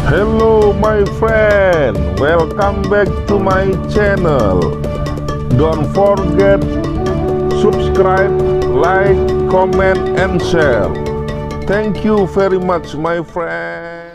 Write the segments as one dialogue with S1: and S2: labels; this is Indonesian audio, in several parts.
S1: Hello my friend, welcome back to my channel. Don't forget subscribe, like, comment and share. Thank you very much my friend.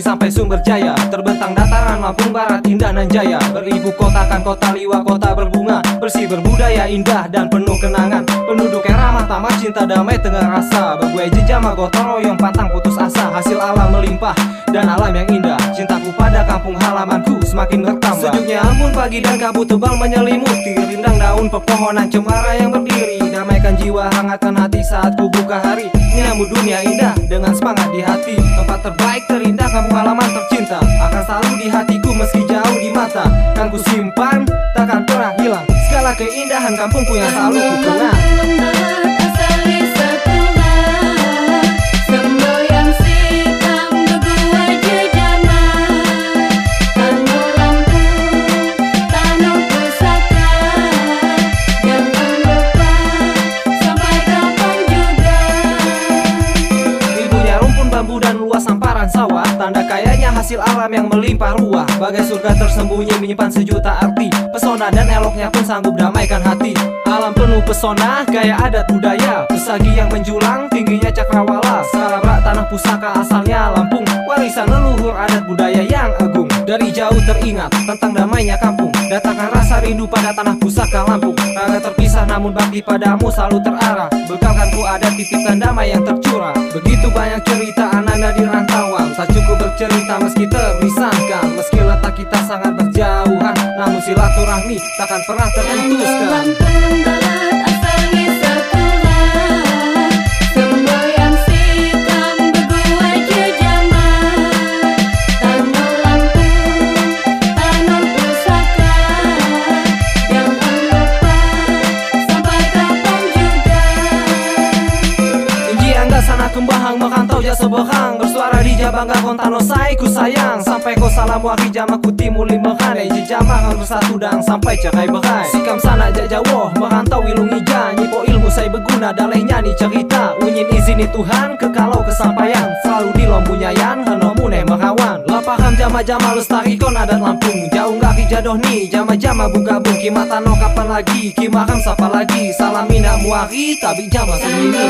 S2: Sampai Sumber Jaya, terbentang dataran Lampung Barat, indah nan jaya. Beribu kotakan kota liwa, kota berbunga, bersih berbudaya, indah dan penuh kenangan. Penduduk yang ramah tamah, cinta damai tengah rasa. Berbuai jejama gotong royong, pantang putus asa. Hasil alam melimpah dan alam yang indah. Cintaku pada kampung halamanku semakin bertambah. Sejuknya embun pagi dan kabut tebal menyelimuti. Rindang daun pepohonan cemara yang berdiri. Damaikan jiwa, hangatkan hati saat ku buka hari. Menyambut dunia indah dengan semangat di hati. Tempat terbaik terindah, kampung halaman tercinta akan selalu di hatiku meski jauh di mata. Kan ku simpan, takkan pernah hilang segala keindahan kampungku yang selalu ku kenang. Dan luas hamparan sawah, tanda kayanya hasil alam yang melimpah ruah. Bagai surga tersembunyi menyimpan sejuta arti. Pesona dan eloknya pun sanggup damaikan hati. Alam penuh pesona, gaya adat budaya. Pesagi yang menjulang, tingginya cakrawala. Sarabrak tanah pusaka asalnya Lampung. Warisan leluhur adat budaya yang agung. Dari jauh teringat tentang damainya kampung. Datangkan rasa rindu pada tanah pusaka Lampung. Raga terpisah namun bakti padamu selalu terarah. Bekalkan ku adat titipkan damai yang tercurah. Begitu banyak cerita anak-anak di rantauan. Tak cukup bercerita meski terpisahkan. Meski letak kita sangat berjauhan, namun silaturahmi takkan pernah terputuskan. Sana kembahang merantau ja sebehang, bersuara di Jabangga kontano sai ku sayang. Sampai ko salam waki jama ku timuli mehane, jejama kan bersatu dan sampai cerai berai. Sikam sana jajawoh merantau ilung ija, nyipo ilmu saya berguna daleh nyanyi cerita. Unyin izini Tuhan kekalau kesampaian, selalu di lombunyayan henomu ne merawan. Lapahan jama-jama lestarikon adat Lampung, jauh gak kijadoh nih jama-jama bugabung. Kimatano kapan lagi, kimakan sapa lagi, salam mina muari tabi jama semini.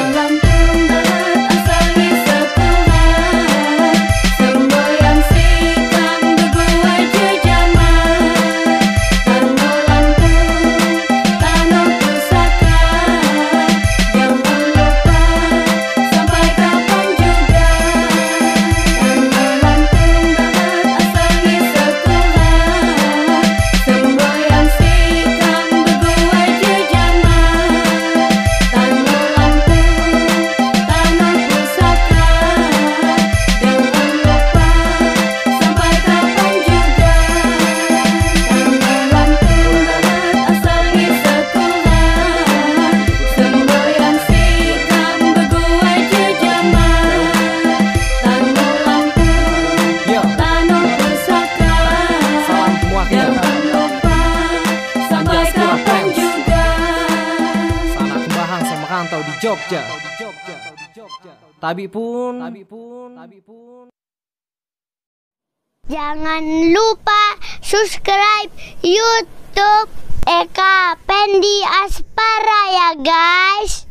S2: Jogja. Tabi pun.
S3: Jangan lupa subscribe YouTube Eka Pendi Aspara ya guys.